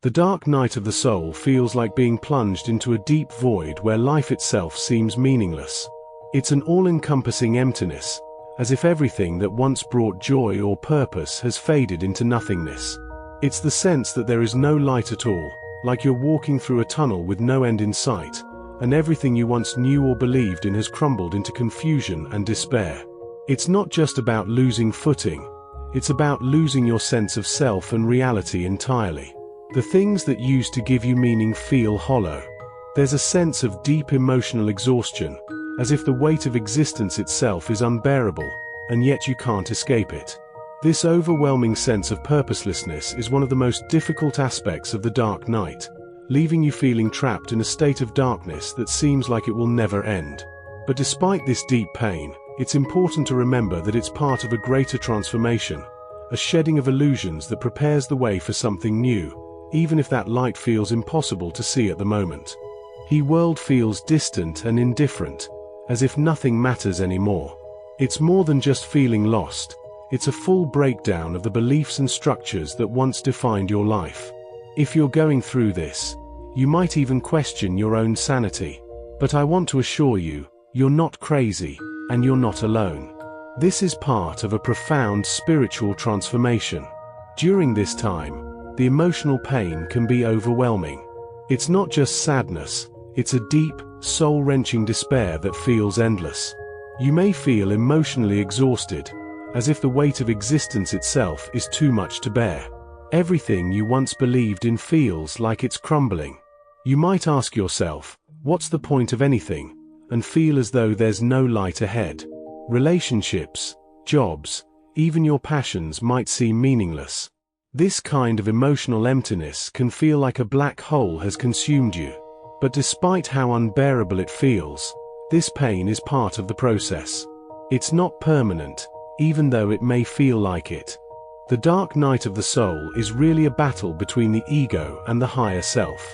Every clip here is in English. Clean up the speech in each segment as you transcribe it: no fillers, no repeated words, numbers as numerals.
The dark night of the soul feels like being plunged into a deep void where life itself seems meaningless. It's an all-encompassing emptiness, as if everything that once brought joy or purpose has faded into nothingness. It's the sense that there is no light at all, like you're walking through a tunnel with no end in sight, and everything you once knew or believed in has crumbled into confusion and despair. It's not just about losing footing, it's about losing your sense of self and reality entirely. The things that used to give you meaning feel hollow. There's a sense of deep emotional exhaustion, as if the weight of existence itself is unbearable, and yet you can't escape it. This overwhelming sense of purposelessness is one of the most difficult aspects of the dark night, leaving you feeling trapped in a state of darkness that seems like it will never end. But despite this deep pain, it's important to remember that it's part of a greater transformation, a shedding of illusions that prepares the way for something new, even if that light feels impossible to see at the moment. The world feels distant and indifferent, as if nothing matters anymore. It's more than just feeling lost. It's a full breakdown of the beliefs and structures that once defined your life. If you're going through this, you might even question your own sanity. But I want to assure you, you're not crazy, and you're not alone. This is part of a profound spiritual transformation. During this time, the emotional pain can be overwhelming. It's not just sadness, it's a deep, soul-wrenching despair that feels endless. You may feel emotionally exhausted, as if the weight of existence itself is too much to bear. Everything you once believed in feels like it's crumbling. You might ask yourself, what's the point of anything, and feel as though there's no light ahead. Relationships, jobs, even your passions might seem meaningless. This kind of emotional emptiness can feel like a black hole has consumed you. But despite how unbearable it feels, this pain is part of the process. It's not permanent, even though it may feel like it. The dark night of the soul is really a battle between the ego and the higher self.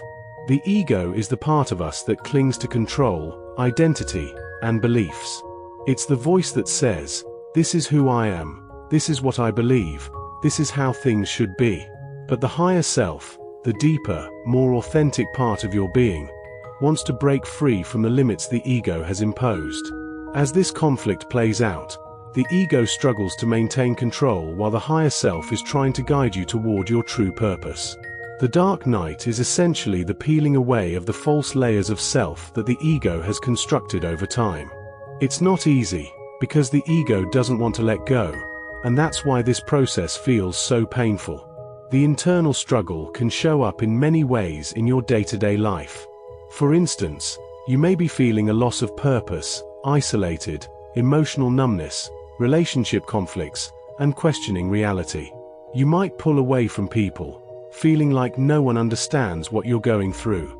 The ego is the part of us that clings to control, identity, and beliefs. It's the voice that says, "This is who I am, this is what I believe, this is how things should be." But the higher self, the deeper, more authentic part of your being, wants to break free from the limits the ego has imposed. As this conflict plays out, the ego struggles to maintain control while the higher self is trying to guide you toward your true purpose. The dark night is essentially the peeling away of the false layers of self that the ego has constructed over time. It's not easy, because the ego doesn't want to let go, and that's why this process feels so painful. The internal struggle can show up in many ways in your day-to-day life. For instance, you may be feeling a loss of purpose, isolated, emotional numbness, relationship conflicts, and questioning reality. You might pull away from people, feeling like no one understands what you're going through.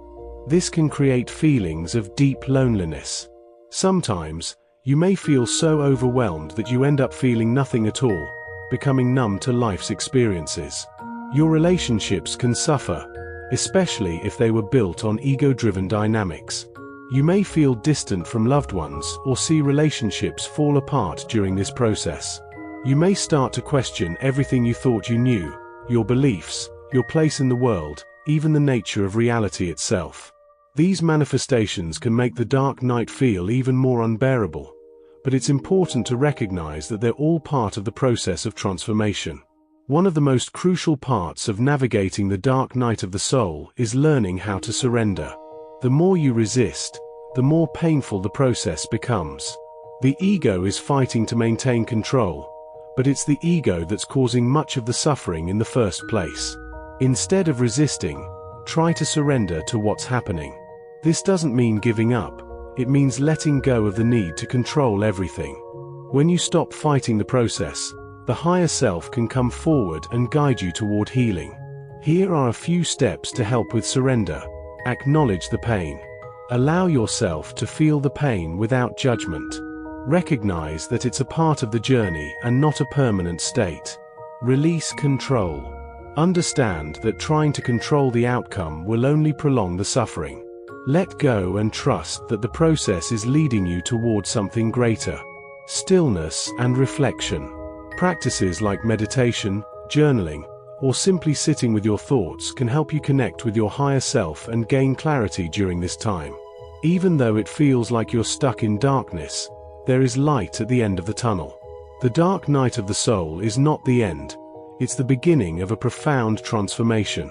This can create feelings of deep loneliness. Sometimes, you may feel so overwhelmed that you end up feeling nothing at all, becoming numb to life's experiences. Your relationships can suffer, especially if they were built on ego-driven dynamics. You may feel distant from loved ones or see relationships fall apart during this process. You may start to question everything you thought you knew, your beliefs, your place in the world, even the nature of reality itself. These manifestations can make the dark night feel even more unbearable, but it's important to recognize that they're all part of the process of transformation. One of the most crucial parts of navigating the dark night of the soul is learning how to surrender. The more you resist, the more painful the process becomes. The ego is fighting to maintain control, but it's the ego that's causing much of the suffering in the first place. Instead of resisting, try to surrender to what's happening. This doesn't mean giving up, it means letting go of the need to control everything. When you stop fighting the process, the higher self can come forward and guide you toward healing. Here are a few steps to help with surrender. Acknowledge the pain. Allow yourself to feel the pain without judgment. Recognize that it's a part of the journey and not a permanent state. Release control. Understand that trying to control the outcome will only prolong the suffering. Let go and trust that the process is leading you toward something greater. Stillness and reflection. Practices like meditation, journaling, or simply sitting with your thoughts can help you connect with your higher self and gain clarity during this time. Even though it feels like you're stuck in darkness, there is light at the end of the tunnel. The dark night of the soul is not the end, it's the beginning of a profound transformation.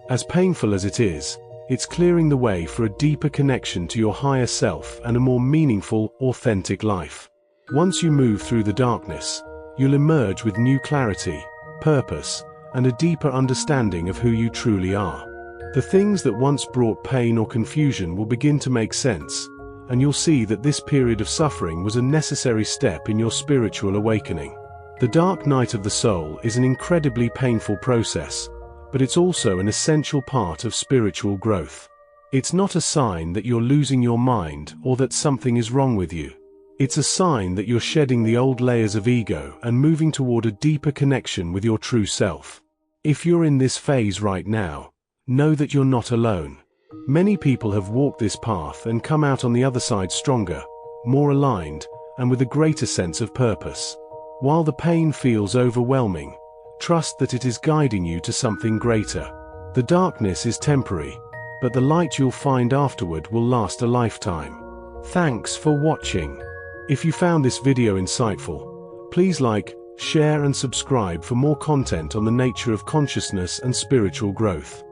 As painful as it is, it's clearing the way for a deeper connection to your higher self and a more meaningful, authentic life. Once you move through the darkness, you'll emerge with new clarity, purpose, and a deeper understanding of who you truly are. The things that once brought pain or confusion will begin to make sense, and you'll see that this period of suffering was a necessary step in your spiritual awakening. The dark night of the soul is an incredibly painful process, but it's also an essential part of spiritual growth. It's not a sign that you're losing your mind or that something is wrong with you. It's a sign that you're shedding the old layers of ego and moving toward a deeper connection with your true self. If you're in this phase right now, know that you're not alone. Many people have walked this path and come out on the other side stronger, more aligned, and with a greater sense of purpose. While the pain feels overwhelming, trust that it is guiding you to something greater. The darkness is temporary, but the light you'll find afterward will last a lifetime. Thanks for watching. If you found this video insightful, please like, share and subscribe for more content on the nature of consciousness and spiritual growth.